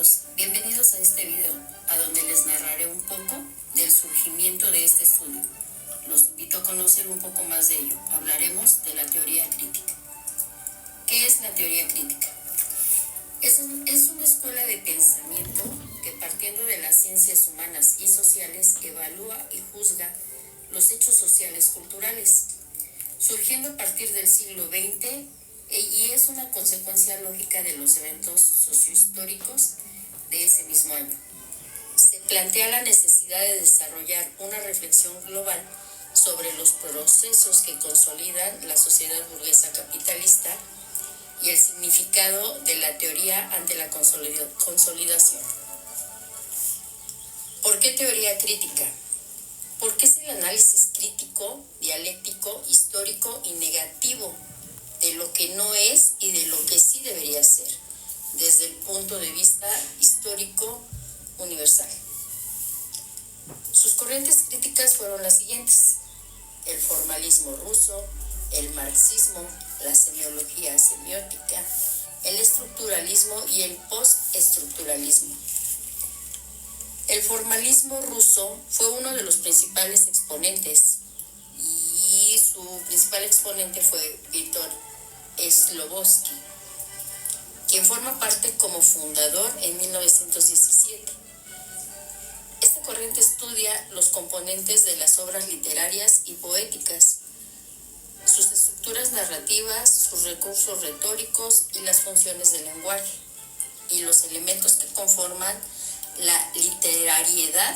todos, bienvenidos a este video, a donde les narraré un poco del surgimiento de este estudio. Los invito a conocer un poco más de ello. Hablaremos de la teoría crítica. ¿Qué es la teoría crítica? Es una escuela de pensamiento que, partiendo de las ciencias humanas y sociales, evalúa y juzga los hechos sociales culturales, surgiendo a partir del siglo XX, y es una consecuencia lógica de los eventos sociohistóricos de ese mismo año. Se plantea la necesidad de desarrollar una reflexión global sobre los procesos que consolidan la sociedad burguesa capitalista y el significado de la teoría ante la consolidación. ¿Por qué teoría crítica? Porque es el análisis crítico, dialéctico, histórico y negativo de lo que no es y de lo que sí debería ser, desde el punto de vista histórico universal. Sus corrientes críticas fueron las siguientes: el formalismo ruso, el marxismo, la semiología semiótica, el estructuralismo y el postestructuralismo. El formalismo ruso fue uno de los principales exponentes, y su principal exponente fue Víctor Slobodsky, quien forma parte como fundador en 1917. Esta corriente estudia los componentes de las obras literarias y poéticas, sus estructuras narrativas, sus recursos retóricos y las funciones del lenguaje, y los elementos que conforman la literariedad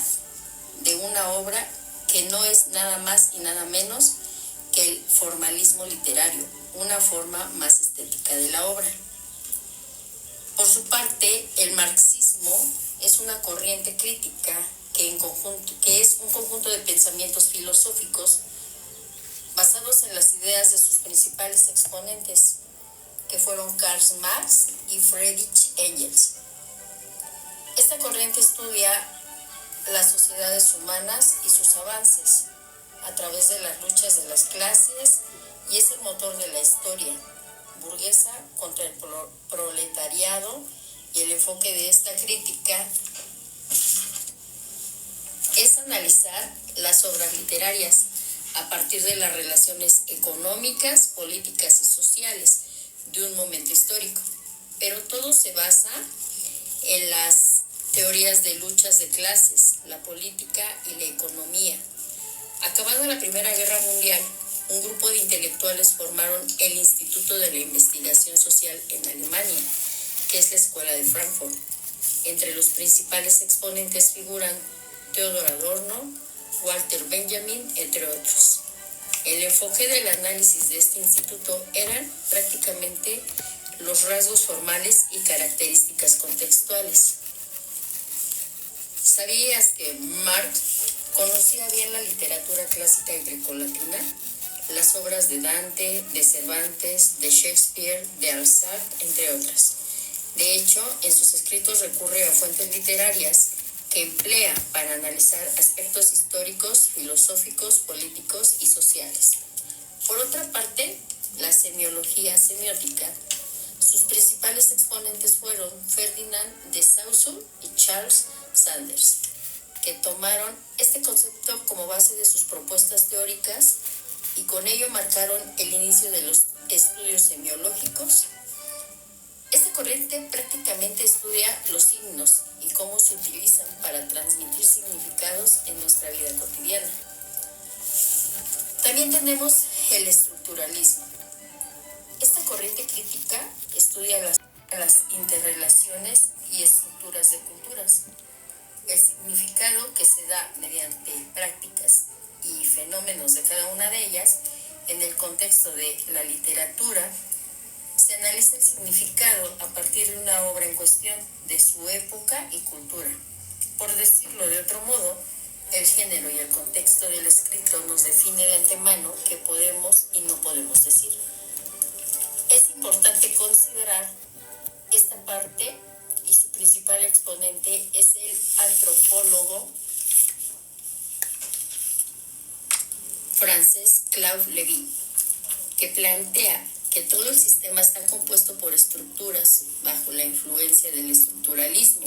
de una obra, que no es nada más y nada menos que el formalismo literario, una forma más estética de la obra. Por su parte, el marxismo es una corriente crítica que es un conjunto de pensamientos filosóficos basados en las ideas de sus principales exponentes, que fueron Karl Marx y Friedrich Engels. Esta corriente estudia las sociedades humanas y sus avances a través de las luchas de las clases, y es el motor de la historia burguesa contra el proletariado, y el enfoque de esta crítica es analizar las obras literarias a partir de las relaciones económicas, políticas y sociales de un momento histórico, pero todo se basa en las teorías de luchas de clases, la política y la economía. Acabada la Primera Guerra Mundial, un grupo de intelectuales formaron el Instituto de la Investigación Social en Alemania, que es la Escuela de Frankfurt. Entre los principales exponentes figuran Theodor Adorno, Walter Benjamin, entre otros. El enfoque del análisis de este instituto eran prácticamente los rasgos formales y características contextuales. ¿Sabías que Marx conocía bien la literatura clásica y grecolatina? Las obras de Dante, de Cervantes, de Shakespeare, de Balzac, entre otras. De hecho, en sus escritos recurre a fuentes literarias que emplea para analizar aspectos históricos, filosóficos, políticos y sociales. Por otra parte, la semiología semiótica, sus principales exponentes fueron Ferdinand de Saussure y Charles Sanders, que tomaron este concepto como base de sus propuestas teóricas y con ello marcaron el inicio de los estudios semiológicos. Esta corriente prácticamente estudia los signos y cómo se utilizan para transmitir significados en nuestra vida cotidiana. También tenemos el estructuralismo. Esta corriente crítica estudia las interrelaciones y estructuras de culturas, el significado que se da mediante prácticas y fenómenos de cada una de ellas. En el contexto de la literatura, se analiza el significado a partir de una obra en cuestión, de su época y cultura. Por decirlo de otro modo, el género y el contexto del escrito nos define de antemano qué podemos y no podemos decir. Es importante considerar esta parte, y su principal exponente es el antropólogo francés Claude Lévi, que plantea que todo el sistema está compuesto por estructuras bajo la influencia del estructuralismo,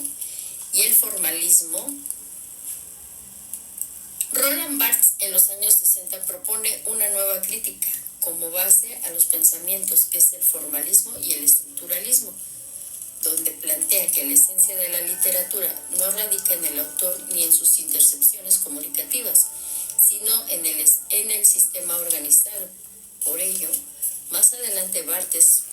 y el formalismo, Roland Barthes en los años 60 propone una nueva crítica como base a los pensamientos, que es el formalismo y el estructuralismo, donde plantea que la esencia de la literatura no radica en el autor ni en sus intercepciones comunicativas, sino en el sistema organizado. Por ello, más adelante Barthes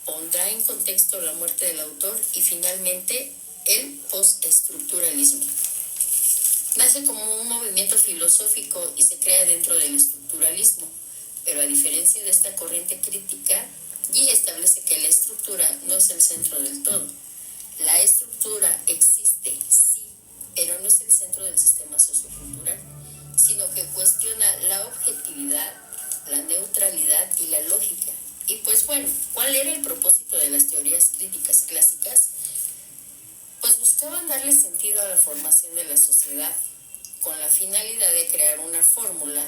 pondrá en contexto la muerte del autor y finalmente el postestructuralismo. Nace como un movimiento filosófico y se crea dentro del estructuralismo, pero a diferencia de esta corriente crítica, y establece que la estructura no es el centro del todo. La estructura existe, sí, pero no es el centro del sistema sociocultural, sino que cuestiona la objetividad, la neutralidad y la lógica. Y pues bueno, ¿cuál era el propósito de las teorías críticas clásicas? Pues buscaban darle sentido a la formación de la sociedad, con la finalidad de crear una fórmula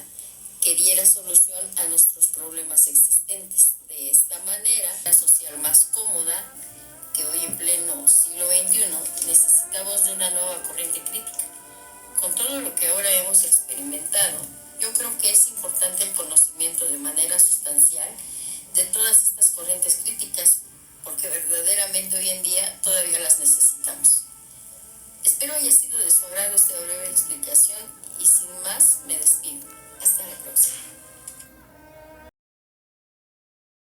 que diera solución a nuestros problemas existentes. De esta manera, la social más cómoda, que hoy en pleno siglo XXI necesitamos de una nueva corriente crítica. Con todo lo que ahora hemos experimentado, yo creo que es importante el conocimiento de manera sustancial de todas estas corrientes críticas, porque verdaderamente hoy en día todavía las necesitamos. Espero haya sido de su agrado esta breve explicación y sin más me despido. Hasta la próxima.